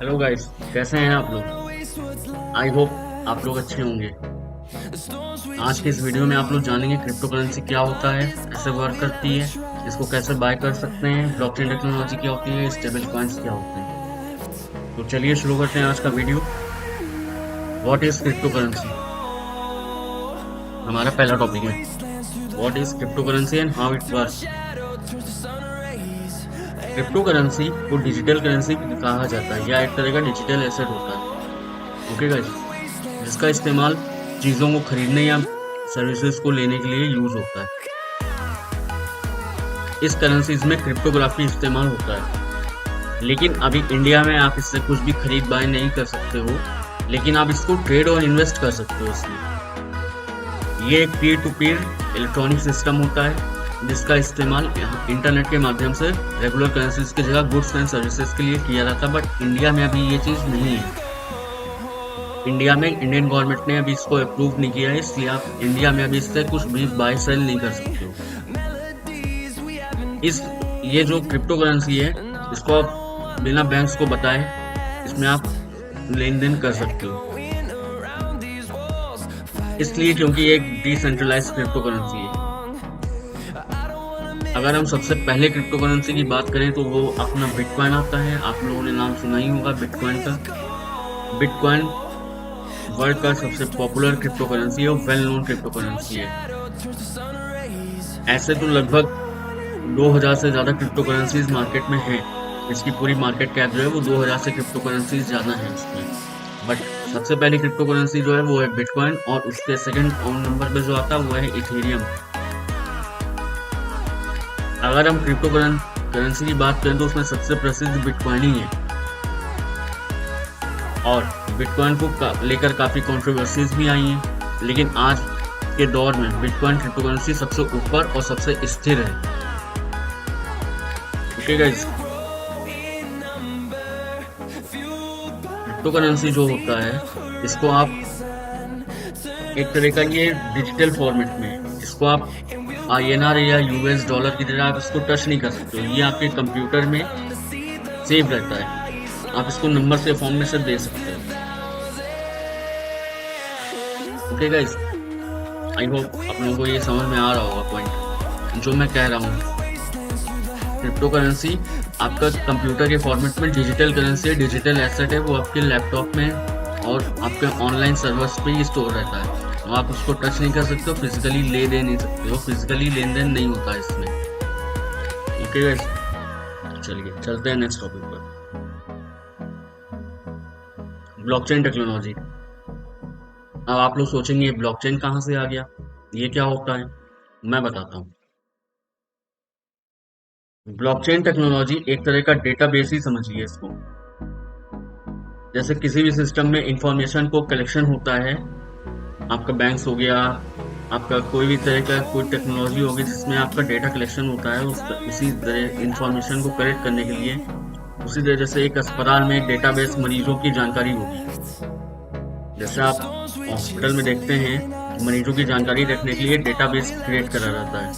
Hello guys, कैसे हैं आप लोग। आई होप आप लोग अच्छे होंगे। आज के इस वीडियो में आप लोग जानेंगे क्रिप्टो करेंसी क्या होता है, कैसे वर्क करती है, इसको कैसे बाय कर सकते हैं, ब्लॉकचेन टेक्नोलॉजी क्या होती है, स्टेबल कॉइन्स क्या होते हैं। तो चलिए शुरू करते हैं आज का video. What is crypto currency, हमारा पहला टॉपिक है। What is crypto currency and how it work. Crypto currency को डिजिटल करेंसी कहा जाता है या एक तरह का डिजिटल एसेट होता है। ओके गाइस, जिसका इस्तेमाल चीज़ों को खरीदने या सर्विसेज को लेने के लिए यूज होता है। इस करेंसीज में क्रिप्टोग्राफी इस्तेमाल होता है, लेकिन अभी इंडिया में आप इससे कुछ भी खरीद बाय नहीं कर सकते हो, लेकिन आप इसको ट्रेड और इन्वेस्ट कर सकते हो इसमें। ये एक peer to peer electronic system होता है जिसका इस्तेमाल इंटरनेट के माध्यम से रेगुलर करेंसीज की जगह गुड्स एंड सर्विसेज के लिए किया जाता है। बट इंडिया में अभी ये चीज़ नहीं है। इंडिया में इंडियन गवर्नमेंट ने अभी इसको अप्रूव नहीं किया है, इसलिए आप इंडिया में अभी इससे कुछ भी बाय सेल नहीं कर सकते हो। ये जो क्रिप्टो करेंसी है, इसको आप बिना बैंक्स को बताए इसमें आप लेन देन कर सकते हो, इसलिए क्योंकि ये एक डिसेंट्रलाइज्ड क्रिप्टो करेंसी है। अगर हम सबसे पहले क्रिप्टो करेंसी की बात करें तो वो अपना बिटकॉइन आता है। आप लोगों ने नाम सुना ही होगा बिटकॉइन का। बिटकॉइन वर्ल्ड का सबसे पॉपुलर क्रिप्टो करेंसी है और वेल नोन क्रिप्टो करेंसी है। ऐसे तो लगभग 2000 से ज़्यादा क्रिप्टो करेंसीज मार्केट में हैं। इसकी पूरी मार्केट कैप जो है वो 2000 से क्रिप्टो करेंसीज ज़्यादा है उसमें। बट सबसे पहली क्रिप्टो करेंसी जो है वो है बिटकॉइन, और उसके सेकंड नंबर पे जो आता है वो है इथेरियम। अगर हम क्रिप्टो करेंसी की बात करें तो उसमें सबसे प्रसिद्ध बिटकॉइन ही है, और बिटकॉइन को लेकर काफ़ी कंट्रोवर्सीज भी आई हैं, लेकिन आज के दौर में बिटकॉइन क्रिप्टो करेंसी सबसे ऊपर और सबसे स्थिर है। ओके गाइस, क्रिप्टो करेंसी जो होता है इसको आप एक तरह का ये डिजिटल फॉर्मेट में, इसको आप INR या US डॉलर की तरह आप इसको टच नहीं कर सकते हो। ये आपके कंप्यूटर में सेव रहता है, आप इसको नंबर से फॉर्म में से दे सकते हो। ओके गाइस, आई होप आप लोगों को ये समझ में आ रहा होगा पॉइंट जो मैं कह रहा हूँ। क्रिप्टो करेंसी आपका कंप्यूटर के फॉर्मेट में डिजिटल करेंसी है, डिजिटल एसेट है। वो आपके लैपटॉप में और आपके ऑनलाइन सर्वर्स पे ही स्टोर रहता है। आप उसको टच नहीं कर सकते हो, फिजिकली ले दे नहीं सकते हो, फिजिकली लेन देन नहीं होता इसमें। ओके गाइस, चलिए चलते हैं नेक्स्ट टॉपिक पर। Blockchain technology. अब आप लोग सोचेंगे ब्लॉकचेन कहाँ से आ गया, ये क्या होता है। मैं बताता हूँ। ब्लॉकचेन टेक्नोलॉजी एक तरह का डेटाबेस ही समझिए इसको। जैसे किसी भी सिस्टम में इंफॉर्मेशन को कलेक्शन होता है, आपका बैंक्स हो गया, आपका कोई भी तरह का कोई टेक्नोलॉजी होगी जिसमें आपका डेटा कलेक्शन होता है, उसी तरह इंफॉर्मेशन को कलेक्ट करने के लिए, उसी तरह जैसे एक अस्पताल में डेटाबेस मरीजों की जानकारी होगी। जैसे आप हॉस्पिटल में देखते हैं मरीजों की जानकारी रखने के लिए डेटाबेस क्रिएट करा जाता है।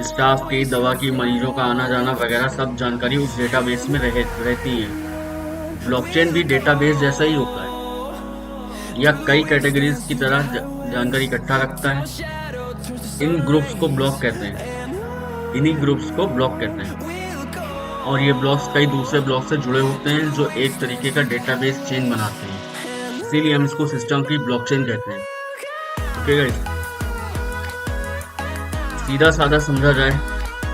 स्टाफ की, दवा की, मरीजों का आना जाना वगैरह सब जानकारी उस डेटाबेस में रहती है। ब्लॉकचेन भी डेटाबेस जैसा ही होता है, या कई कैटेगरीज की तरह जानकारी इकट्ठा रखता है। इन ग्रुप्स को ब्लॉक कहते हैं, इन्हीं ग्रुप्स को ब्लॉक कहते हैं, और ये ब्लॉक्स कई दूसरे ब्लॉक से जुड़े होते हैं जो एक तरीके का डेटाबेस चेन बनाते हैं। इसीलिए हम इसको सिस्टम की ब्लॉकचेन कहते हैं। ओके गाइस, सीधा साधा समझा जाए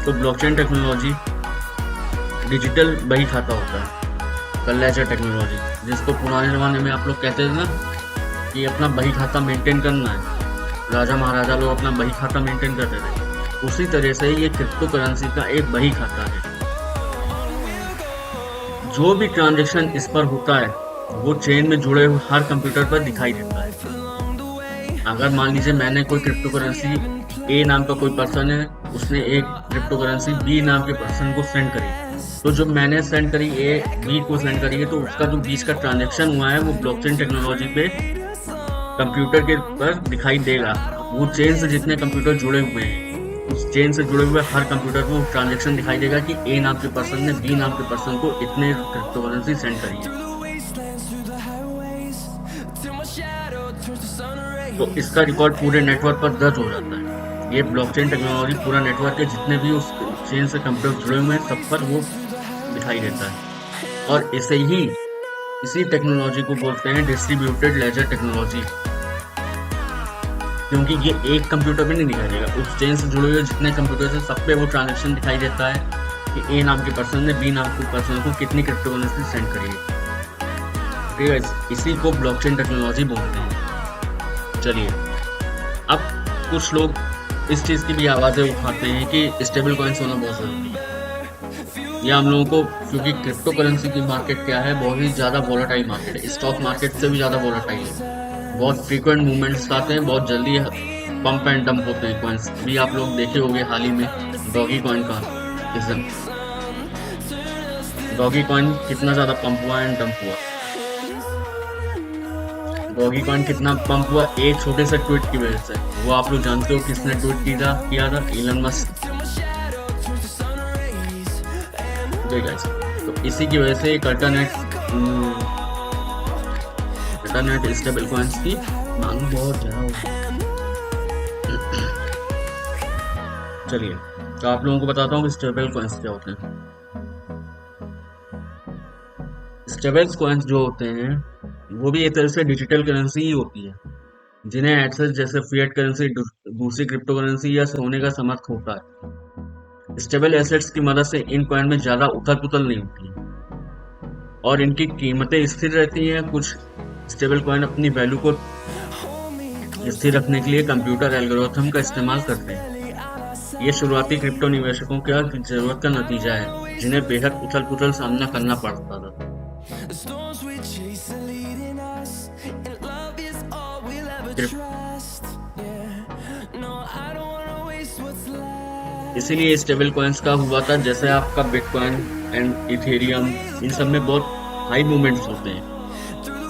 तो ब्लॉकचेन टेक्नोलॉजी डिजिटल बही खाता होता है, लेजर टेक्नोलॉजी, जिसको पुराने जमाने में आप लोग कहते थे ना कि अपना बही खाता मेंटेन करना है। राजा महाराजा लोग अपना बही खाता मेंटेन करते थे, उसी तरह से ये क्रिप्टो करेंसी का एक बही खाता है। जो भी ट्रांजैक्शन इस पर होता है वो चेन में जुड़े हुए हर कंप्यूटर पर दिखाई देता है। अगर मान लीजिए मैंने कोई क्रिप्टो करेंसी, ए नाम का कोई पर्सन है, उसने एक क्रिप्टो करेंसी बी नाम के पर्सन को सेंड करी, तो जब मैंने सेंड करी, ए बी को सेंड करी है, तो उसका जो बीच का ट्रांजैक्शन हुआ है वो ब्लॉकचेन टेक्नोलॉजी पे कंप्यूटर के पर दिखाई देगा। वो चेन से जितने कंप्यूटर जुड़े हुए हैं उस चेन से जुड़े हुए हर कंप्यूटर को ट्रांजेक्शन दिखाई देगा कि ए नाम के पर्सन ने बी नाम के पर्सन को इतने क्रिप्टो करेंसी सेंड करी है। तो इसका रिकॉर्ड पूरे नेटवर्क पर दर्ज हो जाता है। ये ब्लॉकचेन टेक्नोलॉजी पूरा नेटवर्क के जितने भी उस चेन से कंप्यूटर जुड़े हुए हैं सब पर वो दिखाई देता है। और इसी टेक्नोलॉजी को बोलते हैं डिस्ट्रीब्यूटेड लेजर टेक्नोलॉजी, क्योंकि ये एक कंप्यूटर पे नहीं दिखाई देगा, उस चेन से जुड़े हुए जितने कंप्यूटर है सब पे वो ट्रांजेक्शन दिखाई देता है कि ए नाम के पर्सन ने बी नाम के पर्सन को कितनी क्रिप्टो करेंसी सेंड करी है। ठीक है, इसी को ब्लॉकचेन टेक्नोलॉजी बोलते हैं। चलिए, अब कुछ लोग इस चीज़ की भी आवाज़ें उठाते हैं कि स्टेबल कॉइन्स होना बहुत ज़रूरी है। या हम लोगों को, क्योंकि क्रिप्टो करेंसी की मार्केट क्या है, बहुत ही ज़्यादा वोलेटाइल मार्केट है, स्टॉक मार्केट से भी ज़्यादा वोलेटाइल है। बहुत फ्रीक्वेंट मूवमेंट्स आते हैं, बहुत जल्दी पंप एंड डंप होते हैं कॉइन्स। भी आप लोग देखे होंगे हाल ही में डॉगी कॉइन का इज़म, डॉगी कॉइन कितना ज़्यादा पंप हुआ एंड डंप हुआ। डॉगी कॉइन कितना पंप हुआ एक छोटे से ट्वीट की वजह से। वो आप लोग जानते हो किसने ट्वीट किया था? Elon Musk. तो इसी की वजह से एक अल्टरनेट स्टेबल कॉइन्स की मांग बहुत ज़्यादा होगी। चलिए, तो आप लोगों को बताता हूँ कि स्टेबल कॉइन्स क्या होते हैं। स्टेबल कॉइन्स जो होते हैं वो भी एक तरह से डिजिटल करेंसी ही होती है, जिन्हें एक्सेस जैसे फिएट करेंसी, दूसरी क्रिप्टो करेंसी या सोने का समर्थ होता है। स्टेबल एसेट्स की मदद से इन कॉइन में ज़्यादा उथल पुथल नहीं होती और इनकी कीमतें स्थिर रहती हैं। कुछ स्टेबल कॉइन अपनी वैल्यू को स्थिर रखने के लिए कंप्यूटर एल्गोरिथम का इस्तेमाल करते हैं। ये शुरुआती क्रिप्टो निवेशकों की जरूरत का नतीजा है, जिन्हें बेहद उथल पुथल सामना करना पड़ता था। इसीलिए स्टेबल कॉइन्स का हुआ था, जैसे आपका बिटकॉइन एंड इथेरियम, इन सब में बहुत हाई मूवमेंट्स होते हैं,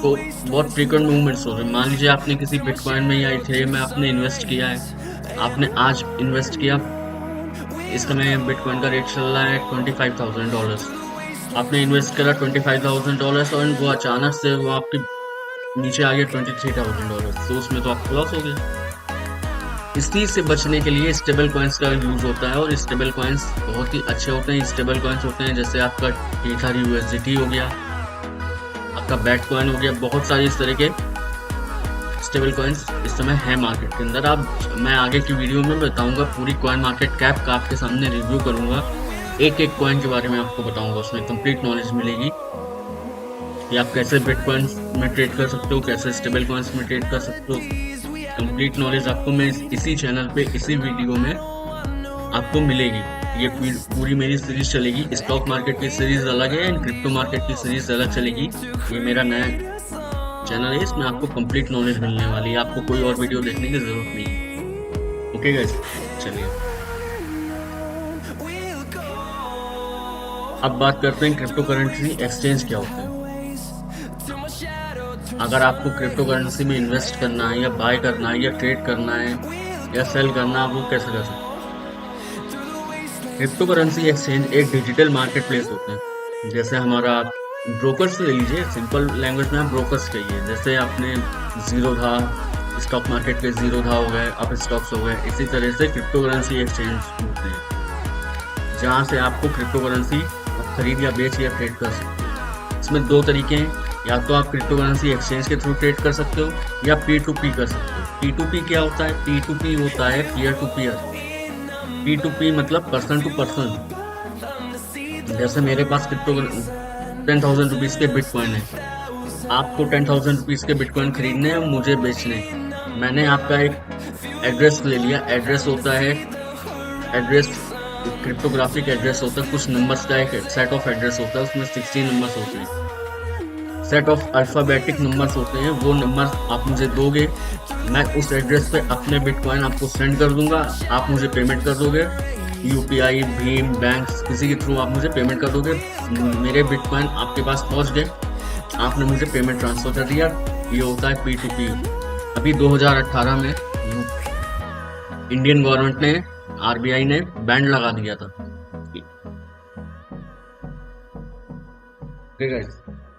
तो बहुत फ्रीक्वेंट मूवमेंट्स होते हैं। मान लीजिए आपने किसी बिटकॉइन में या इथेरियम में आपने इन्वेस्ट किया है, आपने आज इन्वेस्ट किया, इस समय बिटकॉइन का रेट चल रहा है $25,000। आपने इन्वेस्ट करा $25,000 और वो अचानक से वो आपके नीचे आ गया $23,000, तो उसमें तो आपको लॉस हो गया। इस चीज से बचने के लिए स्टेबल कॉइन्स का यूज होता है और स्टेबल कॉइन्स बहुत ही अच्छे होते हैं। स्टेबल कॉइन्स होते हैं जैसे आपका ईथर USDT हो गया, आपका बैटकॉइन हो गया, बहुत सारे इस तरह के स्टेबल कॉइन्स इस समय है मार्केट के अंदर। मैं आगे की वीडियो में बताऊंगा, पूरी कॉइन मार्केट कैप का आपके सामने रिव्यू करूंगा, एक एक कॉइन के बारे में आपको बताऊंगा, उसमें कंप्लीट नॉलेज मिलेगी कि आप कैसे बिटकॉइन में ट्रेड कर सकते हो, कैसे स्टेबल कॉइन्स में ट्रेड कर सकते हो। कंप्लीट नॉलेज आपको मैं इसी चैनल पे, इसी वीडियो में आपको मिलेगी। ये पूरी मेरी सीरीज चलेगी, स्टॉक मार्केट की सीरीज अलग है एंड क्रिप्टो मार्केट की सीरीज अलग चलेगी। ये मेरा नया चैनल है, इसमें आपको कंप्लीट नॉलेज मिलने वाली है, आपको कोई और वीडियो देखने की जरूरत नहीं है। ओके गाइस, चलिए अब बात करते हैं क्रिप्टो करेंसी एक्सचेंज क्या होता है। अगर आपको क्रिप्टो करेंसी में इन्वेस्ट करना है या बाय करना है या ट्रेड करना है या सेल करना है, आप वो कैसे कर सकते हैं। क्रिप्टो करेंसी एक्सचेंज एक डिजिटल मार्केट प्लेस होते हैं। जैसे हमारा ब्रोकर्स ले लीजिए, सिंपल लैंग्वेज में आप ब्रोकर्स कहिए। जैसे आपने जीरोधा, स्टॉक मार्केट के जीरोधा हो गए, अप स्टॉक्स हो गए, इसी तरह से क्रिप्टो करेंसी एक्सचेंज होते हैं, जहाँ से आपको क्रिप्टो करेंसी खरीद या बेच या ट्रेड कर सकते हो। इसमें दो तरीके हैं, या तो आप क्रिप्टो करेंसी एक्सचेंज के थ्रू ट्रेड कर सकते हो या P2P कर सकते हो। P2P क्या होता है? P2P होता है पीयर टू पीयर। P2P मतलब पर्सन टू पर्सन। जैसे मेरे पास क्रिप्टो 10,000 रुपीज़ के बिटकॉइन है, आपको 10,000 रुपीज़ के बिटकॉइन खरीदने हैं, मुझे बेचने हैं। मैंने आपका एक एड्रेस ले लिया, एड्रेस होता है, एड्रेस क्रिप्टोग्राफिक एड्रेस होता है, कुछ नंबर्स का एक सेट ऑफ एड्रेस होता है, उसमें 16 नंबर्स होते हैं, सेट ऑफ अल्फ़ाबेटिक नंबर्स होते हैं। वो नंबर आप मुझे दोगे, मैं उस एड्रेस पे अपने बिटकॉइन आपको सेंड कर दूंगा, आप मुझे पेमेंट कर दोगे, UPI, भीम, बैंक, किसी के थ्रू आप मुझे पेमेंट कर दोगे। मेरे बिटकॉइन आपके पास पहुंच गए, आपने मुझे पेमेंट ट्रांसफर कर दिया। ये होता है P2P। अभी 2018 में इंडियन गवर्नमेंट ने आरबीआई ने बैंड लगा दिया था। ठीक है,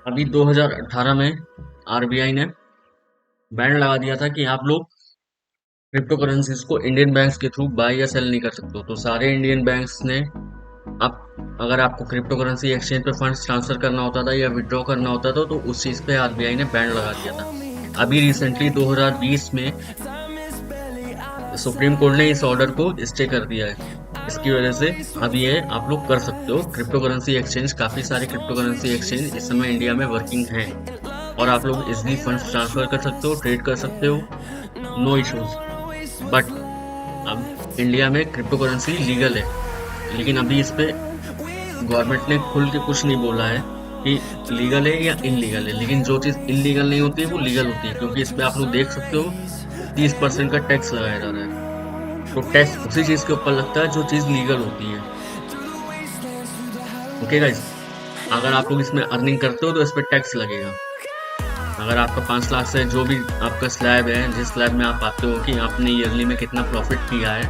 अभी 2018 में आरबीआई ने बैंड लगा दिया था कि आप लोग क्रिप्टो करेंसीज को इंडियन बैंक्स के थ्रू बाय या सेल नहीं कर सकते हो। तो सारे इंडियन बैंक्स ने आप अगर आपको क्रिप्टो करेंसी एक्सचेंज पे फंड्स ट्रांसफर करना होता था या विड्रॉ करना होता था तो उस चीज़ पे आरबीआई ने बैंड लगा दिया था। अभी रिसेंटली 2020 में सुप्रीम कोर्ट ने इस ऑर्डर को स्टे कर दिया है। इसकी वजह से अब ये आप लोग कर सकते हो क्रिप्टो करेंसी एक्सचेंज। काफ़ी सारे क्रिप्टो करेंसी एक्सचेंज इस समय इंडिया में वर्किंग हैं और आप लोग इजली फंड्स ट्रांसफर कर सकते हो, ट्रेड कर सकते हो, नो इश्यूज। बट अब इंडिया में क्रिप्टो करेंसी लीगल है, लेकिन अभी इस पे गवर्नमेंट ने खुल के कुछ नहीं बोला है कि लीगल है या इनलीगल है। लेकिन जो चीज़ इनलीगल नहीं होती है वो लीगल होती है, क्योंकि इस पे आप लोग देख सकते हो 30% का टैक्स लगाया जा रहा है। तो टैक्स उसी चीज़ के ऊपर लगता है जो चीज़ लीगल होती है। ओके गाइस, अगर आप लोग इसमें अर्निंग करते हो तो इस पर टैक्स लगेगा। अगर आपका 5 लाख से जो भी आपका स्लैब है, जिस स्लैब में आप पाते हो कि आपने ईयरली में कितना प्रॉफिट किया है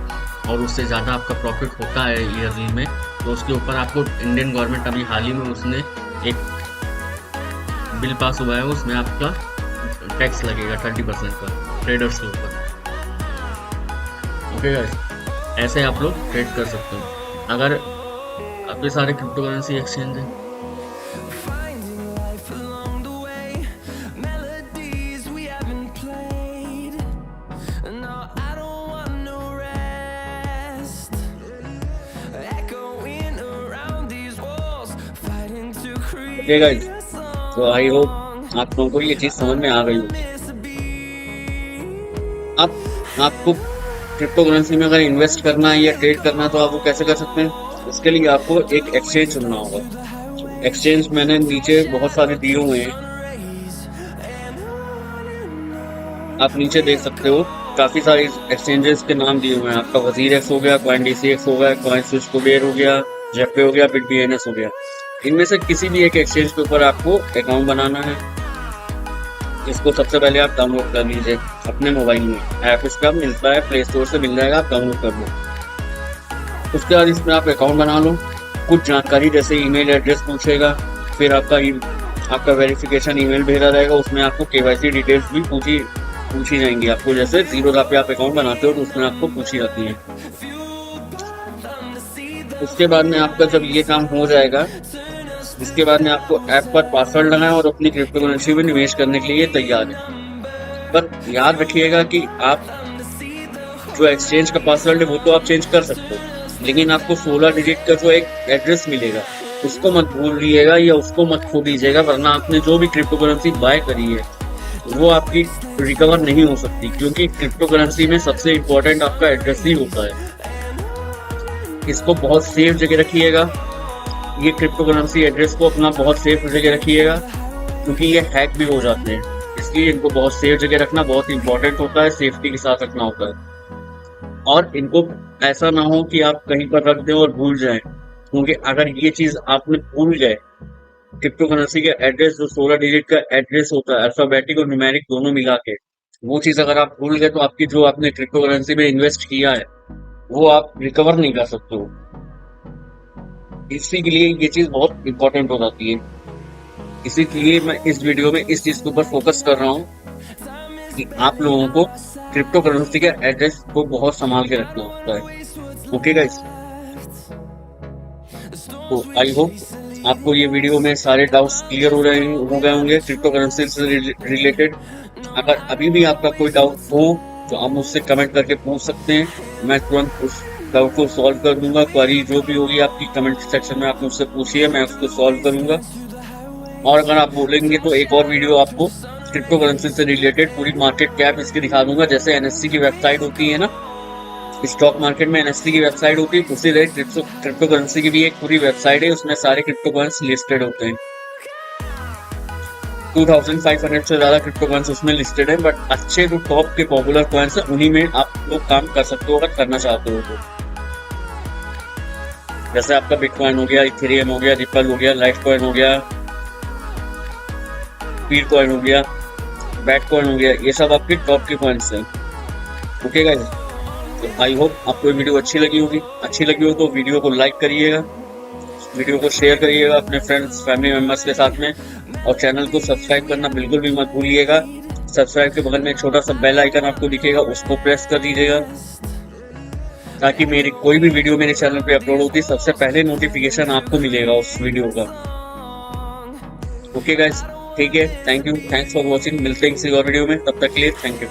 और उससे ज़्यादा आपका प्रॉफिट होता है ईयरली में, तो उसके ऊपर आपको इंडियन गवर्नमेंट अभी हाल ही में उसने एक बिल पास हुआ है, उसमें आपका टैक्स लगेगा 30% का ट्रेडर्स के ऊपर। ओके गाइस, ऐसे आप लोग ट्रेड कर सकते हो। अगर काफ़ी सारे क्रिप्टो करेंसी एक्सचेंज हैं, ओके गाइस, तो आई होप आप लोगों को ये चीज़ समझ में आ गई होगी। अब आपको क्रिप्टो करेंसी में अगर इन्वेस्ट करना है या ट्रेड करना है तो आप वो कैसे कर सकते हैं? इसके लिए आपको एक एक्सचेंज चुनना होगा। एक्सचेंज मैंने नीचे बहुत सारे दिए हुए हैं, आप नीचे देख सकते हो काफ़ी सारे एक्सचेंजेस के नाम दिए हुए हैं। आपका वजीर एक्स हो गया, CoinDCX हो गया, CoinSwitch कुबेर हो गया, जेपे हो गया, BitBNS हो गया। इनमें से किसी भी एक एक्सचेंज के ऊपर आपको अकाउंट बनाना है। इसको सबसे पहले आप डाउनलोड कर लीजिए अपने मोबाइल में। ऐप इसका मिलता है, प्ले स्टोर से मिल जाएगा, आप डाउनलोड कर लो। उसके बाद इसमें आप अकाउंट बना लो। कुछ जानकारी जैसे ईमेल एड्रेस पूछेगा, फिर आपका वेरिफिकेशन ईमेल भेजा जाएगा, उसमें आपको KYC डिटेल्स भी पूछी जाएंगी आपको। जैसे Zerodha पे आप अकाउंट बनाते हो तो उसमें आपको पूछी जाती है। उसके बाद में आपका जब ये काम हो जाएगा, इसके बाद में आपको ऐप पर पासवर्ड लगाएं और अपनी क्रिप्टो करेंसी में निवेश करने के लिए तैयार है। पर याद रखिएगा कि आप जो एक्सचेंज का पासवर्ड है वो तो आप चेंज कर सकते हो, लेकिन आपको 16 डिजिट का जो एक एड्रेस मिलेगा उसको मत भूलिएगा या उसको मत खो दीजिएगा, वरना आपने जो भी क्रिप्टो करेंसी बाय करी है वो आपकी रिकवर नहीं हो सकती, क्योंकि क्रिप्टो करेंसी में सबसे इम्पोर्टेंट आपका एड्रेस ही होता है। इसको बहुत सेफ जगह रखिएगा। ये क्रिप्टो करेंसी एड्रेस को अपना बहुत सेफ जगह रखिएगा, क्योंकि ये हैक भी हो जाते हैं। इसलिए इनको बहुत सेफ जगह रखना बहुत इंपॉर्टेंट होता है, सेफ्टी के साथ रखना होता है। और इनको ऐसा ना हो कि आप कहीं पर रख दें और भूल जाएं, क्योंकि अगर ये चीज़ आपने भूल गए, क्रिप्टो करेंसी का एड्रेस जो 16 डिजिट का एड्रेस होता है, अल्फाबेटिक और न्यूमेरिक दोनों मिला के, वो चीज़ अगर आप भूल गए तो आपकी जो आपने क्रिप्टो करेंसी में इन्वेस्ट किया है वो आप रिकवर नहीं कर सकते हो। इसी के लिए ये चीज़ बहुत इंपॉर्टेंट हो जाती है। इसीलिए मैं इस वीडियो में इस चीज़ के ऊपर फोकस कर रहा हूँ कि आप लोगों को क्रिप्टो करेंसी के एड्रेस को बहुत संभाल के रखना होता है। ओके गाइस, तो आई होप आपको ये वीडियो में सारे डाउट्स क्लियर हो गए होंगे क्रिप्टो करेंसी से रिलेटेड। अगर अभी भी आपका कोई डाउट हो तो आप मुझसे कमेंट करके पूछ सकते हैं, मैं तुरंत उस डाउट को सॉल्व कर दूंगा। क्वेरी जो भी होगी आपकी कमेंट सेक्शन में आप मुझसे पूछिए, मैं उसको सॉल्व करूंगा। और अगर आप बोलेंगे तो एक और वीडियो आपको क्रिप्टो करेंसी से रिलेटेड पूरी मार्केट कैप इसकी दिखा दूंगा। जैसे NSE की वेबसाइट होती है ना, स्टॉक मार्केट में NSE की वेबसाइट होती है, उसी तरह क्रिप्टो करेंसी की भी एक पूरी वेबसाइट है, उसमें सारे क्रिप्टो करेंस लिस्टेड होते हैं। 2500 से ज़्यादा क्रिप्टो करेंस उसमें लिस्टेड है, बट अच्छे जो टॉप के पॉपुलर कॉइन्स हैं उन्हीं में आप लोग काम कर सकते हो अगर करना चाहते हो तो। जैसे आपका बिटकॉइन हो गया, इथेरियम हो गया, रिपल हो गया, लाइटकॉइन हो गया, पीटकॉइन हो गया, बैटकॉइन हो गया, ये सब आपके टॉप के कॉइन्स हैं। ओके गाइस, तो आई होप आपको ये वीडियो अच्छी लगी होगी। अच्छी लगी हो तो वीडियो को लाइक करिएगा, वीडियो को शेयर करिएगा अपने फ्रेंड्स फैमिली मेम्बर्स के साथ में, और चैनल को सब्सक्राइब करना बिल्कुल भी मत भूलिएगा। सब्सक्राइब के बगल में एक छोटा सा बेल आइकन आपको दिखेगा, उसको प्रेस कर दीजिएगा ताकि मेरी कोई भी वीडियो मेरे चैनल पे अपलोड होती है सबसे पहले नोटिफिकेशन आपको मिलेगा उस वीडियो का। ओके गाइस, ठीक है, thank you, thanks for watching. मिलते हैं किसी और वीडियो में, तब तक के लिए थैंक यू।